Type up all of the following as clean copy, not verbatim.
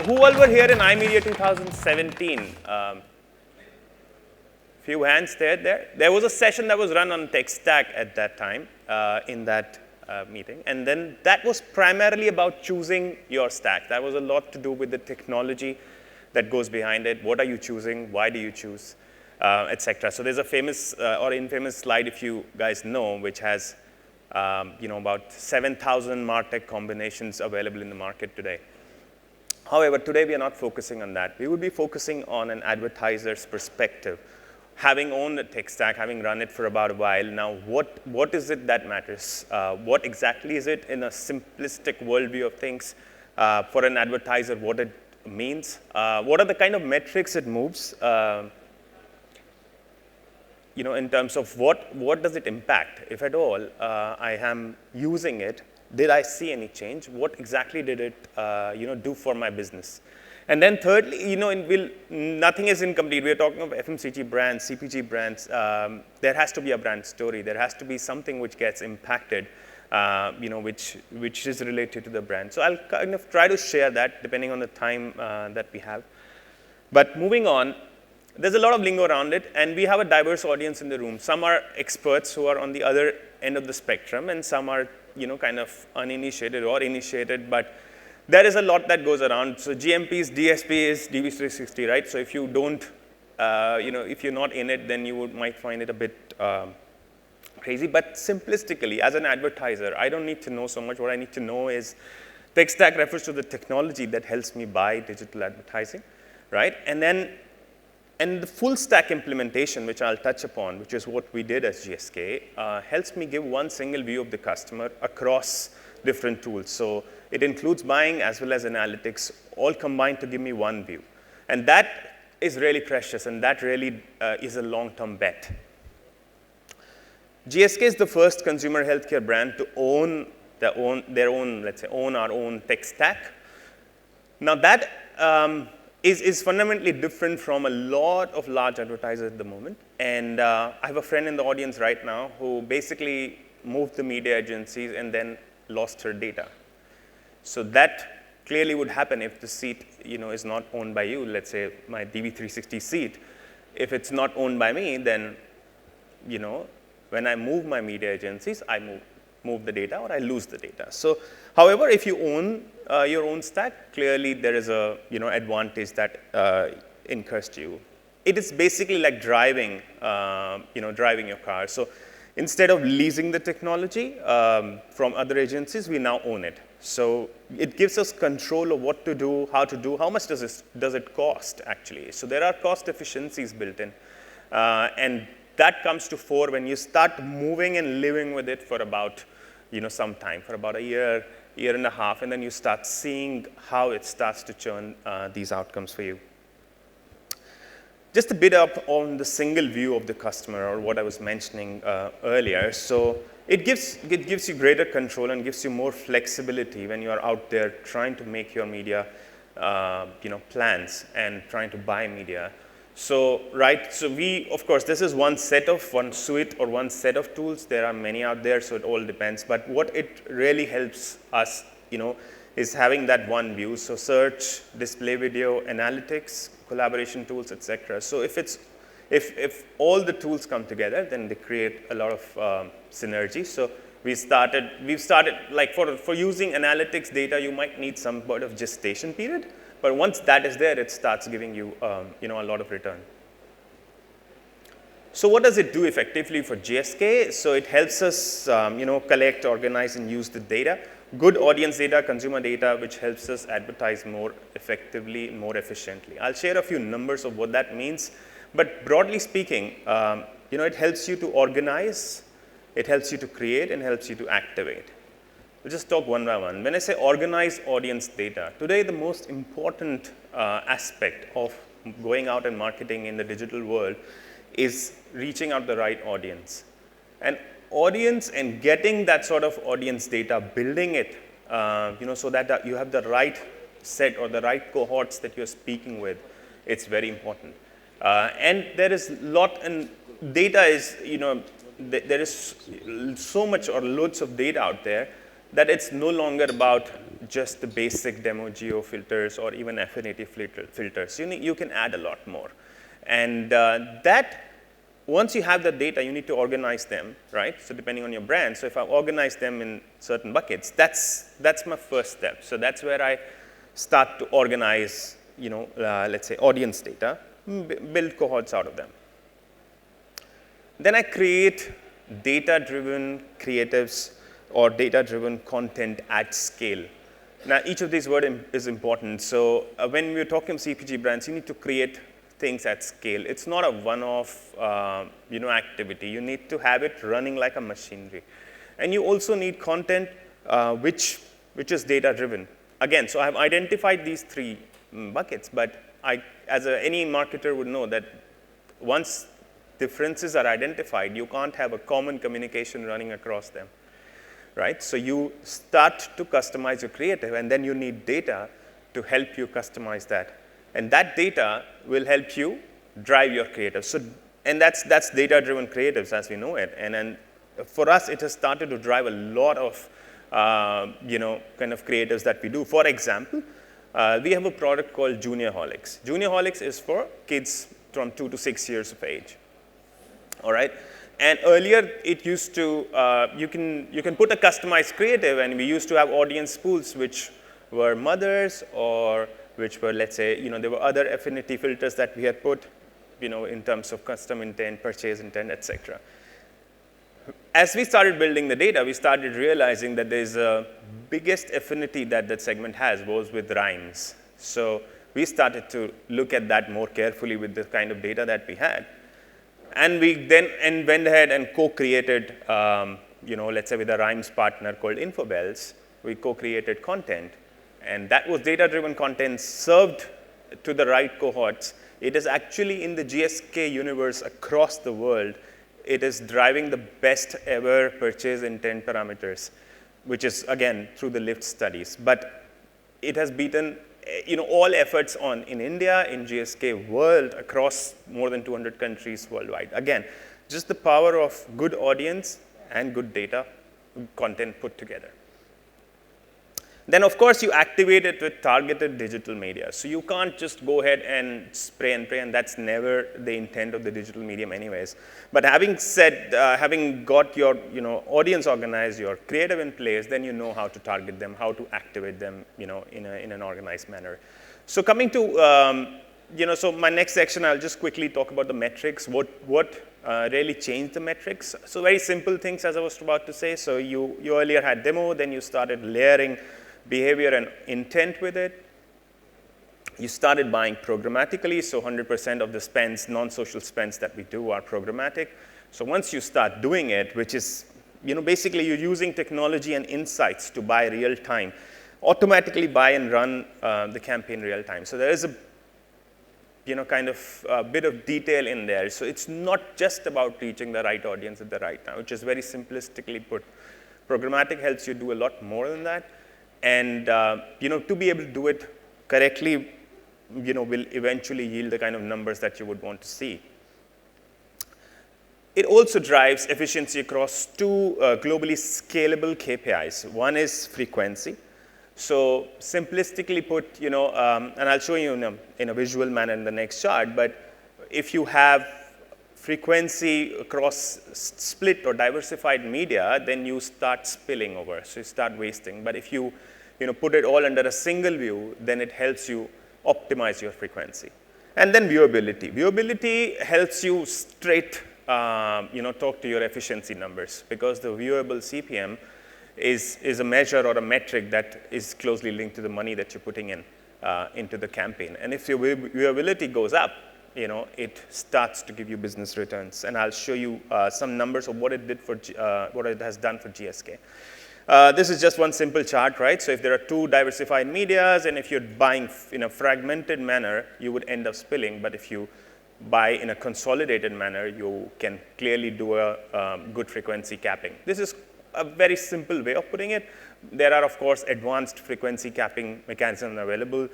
who all were here in iMedia 2017? Few hands there. There was a session that was run on tech stack at that time in that meeting. And then that was primarily about choosing your stack. That was a lot to do with the technology that goes behind it. What are you choosing? Why do you choose? Etc. So there's a famous or infamous slide, if you guys know, which has about 7,000 MarTech combinations available in the market today. However, today we are not focusing on that. We would be focusing on an advertiser's perspective. Having owned a tech stack, having run it for about a while, now what is it that matters? What exactly is it in a simplistic worldview of things for an advertiser, what it means? What are the kind of metrics it moves? In terms of what does it impact, if at all, I am using it. Did I see any change? What exactly did it do for my business? And then thirdly, nothing is incomplete. We're talking of FMCG brands, CPG brands. There has to be a brand story. There has to be something which gets impacted, which is related to the brand. So I'll kind of try to share that depending on the time that we have. But moving on, there's a lot of lingo around it, and we have a diverse audience in the room. Some are experts who are on the other end of the spectrum, and some are kind of uninitiated or initiated, but there is a lot that goes around. So GMPs, DSPs, DV360, right? So if you don't, if you're not in it, then you might find it a bit crazy. But simplistically, as an advertiser, I don't need to know so much. What I need to know is tech stack refers to the technology that helps me buy digital advertising, right? And the full stack implementation, which I'll touch upon, which is what we did as GSK, helps me give one single view of the customer across different tools. So it includes buying as well as analytics, all combined to give me one view. And that is really precious, and that really is a long-term bet. GSK is the first consumer healthcare brand to own their own, let's say, own our own tech stack. Now that is fundamentally different from a lot of large advertisers at the moment. And I have a friend in the audience right now who basically moved the media agencies and then lost her data. So that clearly would happen if the seat is not owned by you. Let's say my DV360 seat. If it's not owned by me, then when I move my media agencies, I move the data or I lose the data. So, however, if you own your own stack, clearly there is a advantage that incurs to you. It is basically like driving your car. So instead of leasing the technology from other agencies, we now own it. So it gives us control of what to do, how much does it cost actually. So there are cost efficiencies built in, and that comes to fore when you start moving and living with it for about some time, for about a year and a half, and then you start seeing how it starts to churn these outcomes for you. Just a bit up on the single view of the customer, or what I was mentioning earlier. So it gives you greater control and gives you more flexibility when you are out there trying to make your media plans and trying to buy media. So of course, this is one suite or one set of tools. There are many out there, so it all depends. But what it really helps us, is having that one view. So search, display video, analytics, collaboration tools, etc. So if all the tools come together, then they create a lot of synergy. So we've started like for using analytics data, you might need some sort of gestation period. But once that is there, it starts giving you, a lot of return. So what does it do effectively for GSK? So it helps us, collect, organize, and use the data. Good audience data, consumer data, which helps us advertise more effectively, more efficiently. I'll share a few numbers of what that means. But broadly speaking, it helps you to organize, it helps you to create, and helps you to activate. We'll just talk one by one. When I say organize audience data, today the most important aspect of going out and marketing in the digital world is reaching out the right audience. And audience and getting that sort of audience data, building it, so that you have the right set or the right cohorts that you're speaking with, it's very important. And there is and data is, there is so much or loads of data out there that it's no longer about just the basic demo geo filters or even affinity filters. You can add a lot more. And once you have the data, you need to organize them, right? So depending on your brand, so if I organize them in certain buckets, that's my first step. So that's where I start to organize, let's say audience data, build cohorts out of them. Then I create data-driven creatives or data-driven content at scale. Now, each of these words is important. So when we're talking CPG brands, you need to create things at scale. It's not a one-off, activity. You need to have it running like a machinery. And you also need content which is data-driven. Again, so I've identified these three buckets, but any marketer would know that once differences are identified, you can't have a common communication running across them, right? So you start to customize your creative, and then you need data to help you customize that. And that data will help you drive your creative. So, and that's data-driven creatives as we know it. And then for us, it has started to drive a lot of, kind of creatives that we do. For example, we have a product called Juniorholics. Juniorholics is for kids from 2 to 6 years of age. All right, and earlier it used to you can put a customized creative, and we used to have audience pools which were mothers or which were, let's say, there were other affinity filters that we had put, in terms of custom intent, purchase intent, etc. As we started building the data, we started realizing that there's a biggest affinity that segment has was with rhymes. So we started to look at that more carefully with the kind of data that we had. And we then went ahead and co-created, let's say with a rhymes partner called Infobells, we co-created content. And that was data-driven content served to the right cohorts. It is actually in the GSK universe across the world. It is driving the best ever purchase intent parameters, which is, again, through the lift studies. But it has beaten all efforts in India, in GSK world, across more than 200 countries worldwide. Again, just the power of good audience and good data content put together. Then, of course, you activate it with targeted digital media. So you can't just go ahead and spray and pray, and that's never the intent of the digital medium anyways. But having got your audience organized, your creative in place, then you know how to target them, how to activate them in an organized manner. So coming to, so my next section, I'll just quickly talk about the metrics, what really changed the metrics. So very simple things, as I was about to say. So you earlier had demo, then you started layering behavior and intent with it. You started buying programmatically, so 100% of the spends, non-social spends that we do are programmatic. So once you start doing it, which is, basically you're using technology and insights to buy real time, automatically buy and run the campaign real time. So there is a, kind of a bit of detail in there. So it's not just about reaching the right audience at the right time, which is very simplistically put. Programmatic helps you do a lot more than that. And to be able to do it correctly, will eventually yield the kind of numbers that you would want to see. It also drives efficiency across two globally scalable KPIs. One is frequency. So simplistically put, and I'll show you in a visual manner in the next chart, but if you have frequency across split or diversified media, then you start spilling over, so you start wasting. But if you put it all under a single view, then it helps you optimize your frequency. And then viewability. Viewability helps you straight talk to your efficiency numbers, because the viewable CPM is a measure or a metric that is closely linked to the money that you're putting into the campaign. And if your viewability goes up, it starts to give you business returns. And I'll show you some numbers of what it did what it has done for GSK. This is just one simple chart, right? So if there are two diversified medias, and if you're buying in a fragmented manner, you would end up spilling. But if you buy in a consolidated manner, you can clearly do a good frequency capping. This is a very simple way of putting it. There are, of course, advanced frequency capping mechanisms available,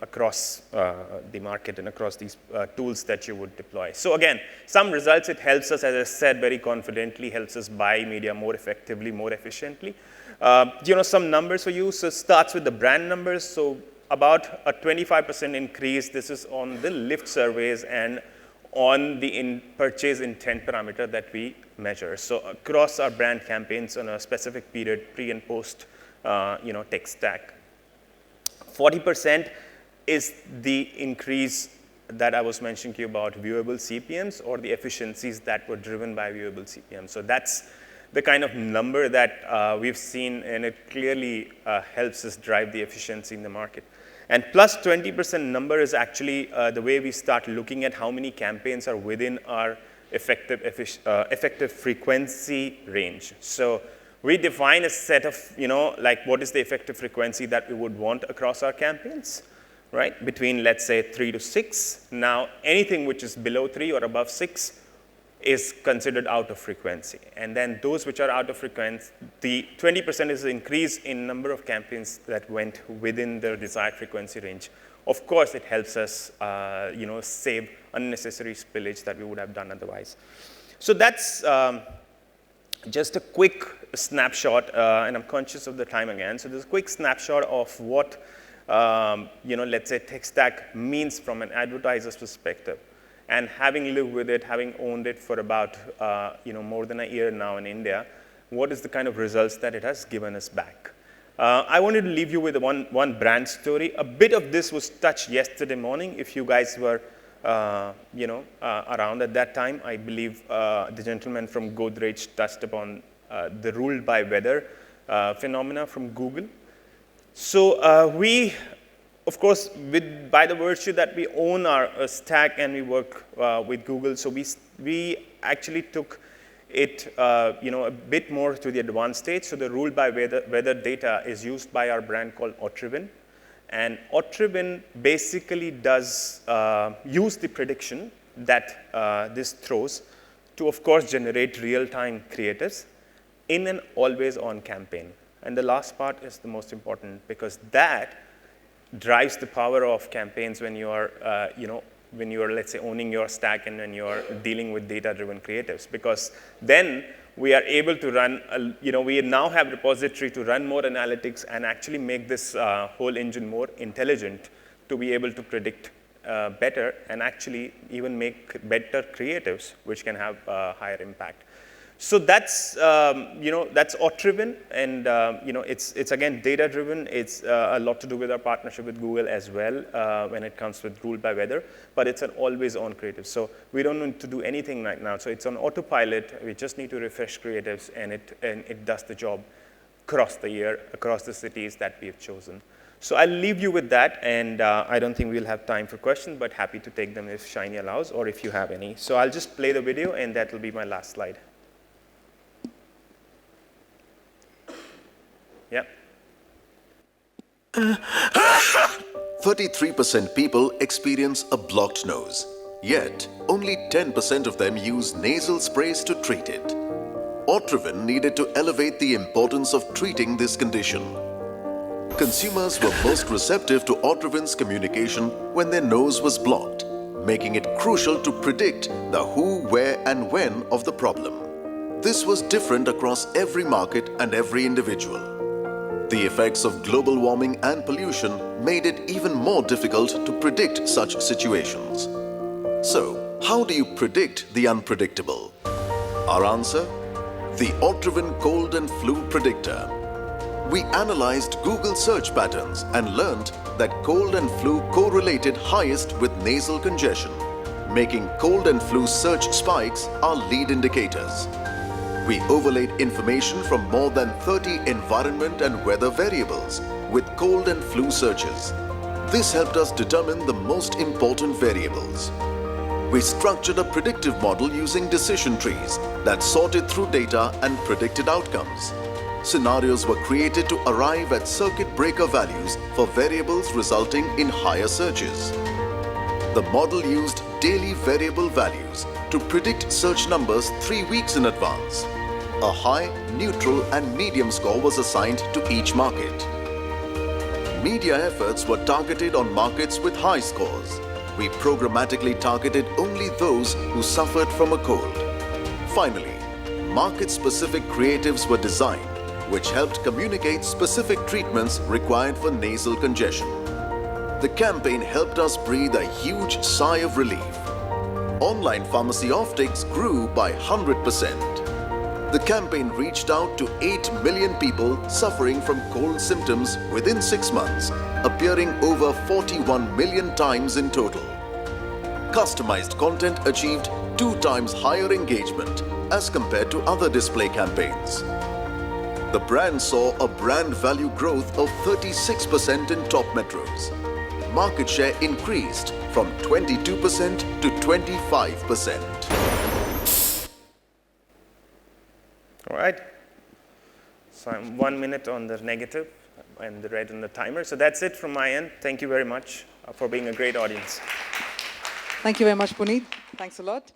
across the market and across these tools that you would deploy. So again, some results, it helps us, as I said very confidently, helps us buy media more effectively, more efficiently. Some numbers for you. So it starts with the brand numbers. So about a 25% increase. This is on the lift surveys and on the purchase intent parameter that we measure. So across our brand campaigns on a specific period, pre and post, tech stack. 40% is the increase that I was mentioning to you about viewable CPMs, or the efficiencies that were driven by viewable CPMs. So that's the kind of number that we've seen, and it clearly helps us drive the efficiency in the market. And plus 20% number is actually the way we start looking at how many campaigns are within our effective frequency range. So we define a set of, what is the effective frequency that we would want across our campaigns, right? Between, let's say, 3 to 6. Now, anything which is below 3 or above 6 is considered out of frequency. And then those which are out of frequency, the 20% is the increase in number of campaigns that went within the desired frequency range. Of course, it helps us, save unnecessary spillage that we would have done otherwise. So that's just a quick snapshot, and I'm conscious of the time again. So there's a quick snapshot of what, let's say, tech stack means from an advertiser's perspective. And having lived with it, having owned it for about more than a year now in India, what is the kind of results that it has given us back? I wanted to leave you with one brand story. A bit of this was touched yesterday morning. If you guys were around at that time, I believe the gentleman from Godrej touched upon the ruled by weather phenomena from Google. So we, of course, by the virtue that we own our stack and we work with Google, so we actually took it a bit more to the advanced stage. So the ruled by weather data is used by our brand called Otriven. And Otriven basically does use the prediction that this throws to, of course, generate real-time creatives in an always-on campaign. And the last part is the most important, because that drives the power of campaigns when you are, let's say, owning your stack and when you are dealing with data-driven creatives. Because then we are able to run, we now have repository to run more analytics and actually make this whole engine more intelligent to be able to predict better and actually even make better creatives, which can have higher impact. So that's, that's Otriven, and it's again data-driven. It's a lot to do with our partnership with Google as well when it comes with ruled by weather, but it's an always-on creative. So we don't need to do anything right now. So it's on autopilot. We just need to refresh creatives, and it does the job across the year, across the cities that we've chosen. So I'll leave you with that, and I don't think we'll have time for questions, but happy to take them if Shiny allows, or if you have any. So I'll just play the video, and that will be my last slide. Yeah. 33% people experience a blocked nose, yet only 10% of them use nasal sprays to treat it. Otriven needed to elevate the importance of treating this condition. Consumers were most receptive to Otriven's communication when their nose was blocked, making it crucial to predict the who, where, and when of the problem. This was different across every market and every individual. The effects of global warming and pollution made it even more difficult to predict such situations. So, how do you predict the unpredictable? Our answer? The Otriven Cold and Flu Predictor. We analyzed Google search patterns and learned that cold and flu correlated highest with nasal congestion, making cold and flu search spikes our lead indicators. We overlaid information from more than 30 environment and weather variables with cold and flu searches. This helped us determine the most important variables. We structured a predictive model using decision trees that sorted through data and predicted outcomes. Scenarios were created to arrive at circuit breaker values for variables resulting in higher searches. The model used daily variable values to predict search numbers 3 weeks in advance. A high, neutral, and medium score was assigned to each market. Media efforts were targeted on markets with high scores. We programmatically targeted only those who suffered from a cold. Finally, market-specific creatives were designed which helped communicate specific treatments required for nasal congestion. The campaign helped us breathe a huge sigh of relief. Online pharmacy offtakes grew by 100%. The campaign reached out to 8 million people suffering from cold symptoms within 6 months, appearing over 41 million times in total. Customized content achieved 2 times higher engagement as compared to other display campaigns. The brand saw a brand value growth of 36% in top metros. Market share increased from 22% to 25%. All right. So I'm 1 minute on the negative and the red on the timer. So that's it from my end. Thank you very much for being a great audience. Thank you very much, Puneet. Thanks a lot.